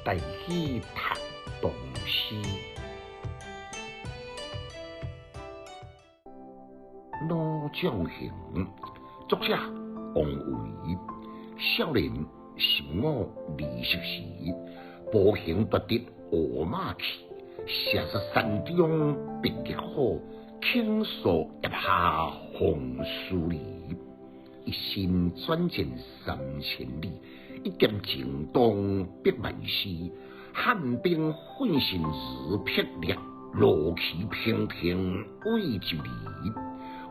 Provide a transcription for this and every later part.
带去读唐诗。罗将行，作者王维。少年神武20时，步行夺得鹅马去。射杀山中别极好，倾诉叶下红树离。一心专见3000里，一剑情动10000丝。汉兵奋身如霹雳，罗旗平平为就离。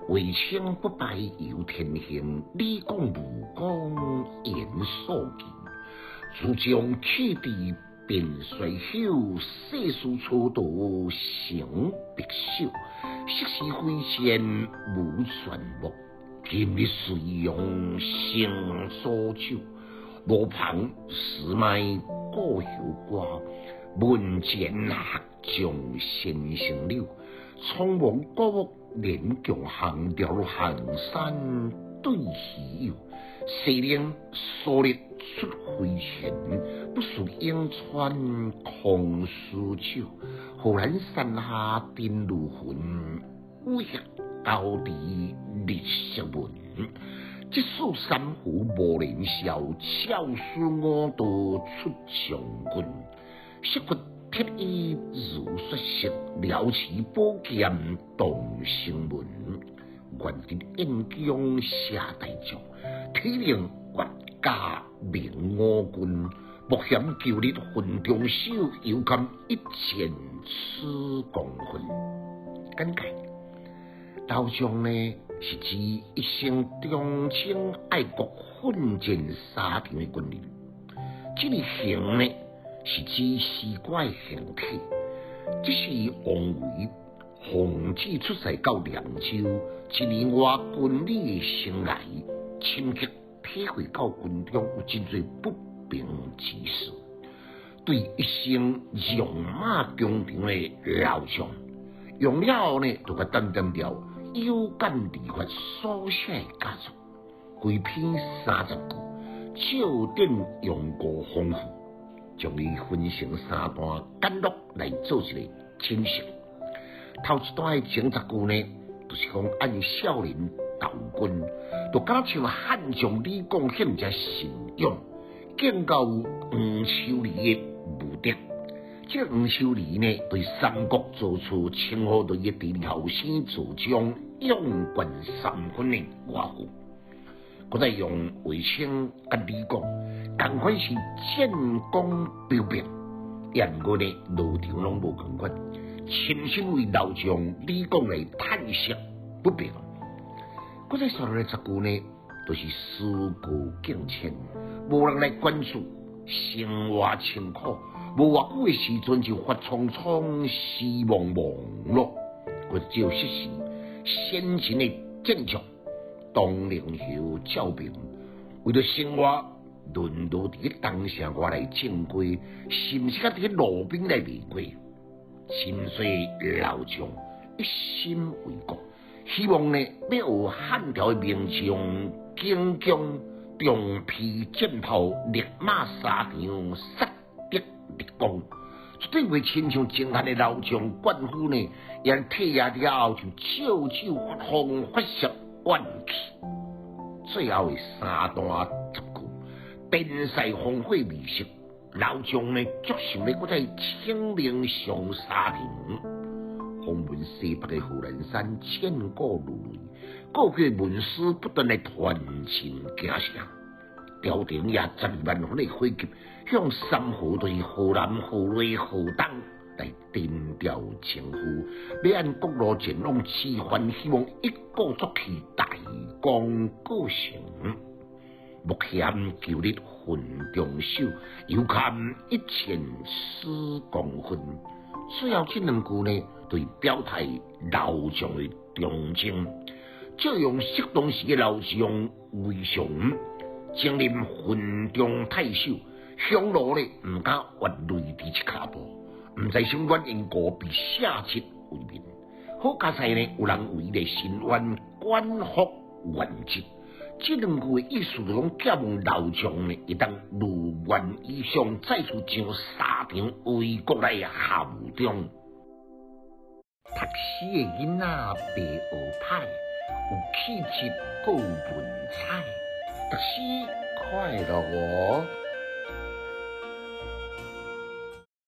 卫青不败有天行，李公武功言所记。主将气敌便衰朽，世事蹉跎成别朽。昔时挥剑无船木，今日随用成所酒。无旁时迈过后瓜，门前客将先生柳。苍茫古木连强行，调行山对喜友。谁令所列出回旋，不属莺川空思酒。忽然山下定如魂，威胁高地立石门。即使三虎无连笑，俏书我都出将军。昔骨铁衣如雪色，撩起宝剑动城门。愿得燕江下大将，体令国家明我军。莫嫌旧日恨中手，犹甘1000此功勋。简介：老将呢是指一生忠情爱国、奋战沙场的军人。这个行呢是指诗歌的形体。这是王维奉旨出塞到凉州，1年外军旅的生涯，深刻体会到军中有真侪不平之事。对一生戎马疆场的老将，用了呢就甲点点调，有感而发所写的佳作，规篇30句，笑点用过丰富，将伊分成3段简录来做一个清析。头一段的前10句呢，就是讲按少年投军，就敢像汉将李广献这神勇，见到黄秋离的武德。这黄秋离呢，对三国做出称呼对一地后生主将勇冠3分的外号。我再用卫青甲李广，同款是战功彪炳，言语呢路程拢无共款。亲身为老将李广来叹息不平。我再说落来10句呢，都是思古境迁，无人来关注，生活清苦，无偌久的时阵就发匆匆，死茫茫咯。我就是先前的战场，当领袖照兵，为了生活，沦落伫当下外来正规，甚至甲伫路边来离过。深邃老将一心为国，希望呢要有汉朝的名将荆姜，重披战袍，立马沙场，杀敌立功。绝对袂亲像前汉的老将冠夫呢，因退下了后就照旧发疯发泄怨气。最后的3段10句，边塞烽火未息。老将呢，决心咧，搁在清陵上沙场，访问西北的湖南山，千古如雷。各批文书不断来传情惊声，朝廷也12万分的火急，向3河对河南、河内、河东来定调称呼，要按各路前往齐桓，希望一鼓作气，大功告成。莫嫌旧日恨中手，犹堪1000丝功勋。最后这2句呢，对表态老将的忠诚，借用适当时的老将为常，经历混中太守，匈奴呢唔敢越雷第一脚步，唔知想冤因果，被下chết为民。好加在呢，有人为咧伸冤，官复原职。这两句的意思就讲，渴望老将呢，一旦如愿以偿，再次上沙场为国来效忠。读书的囡仔白学歹，有气质，够文采，读书快乐哦。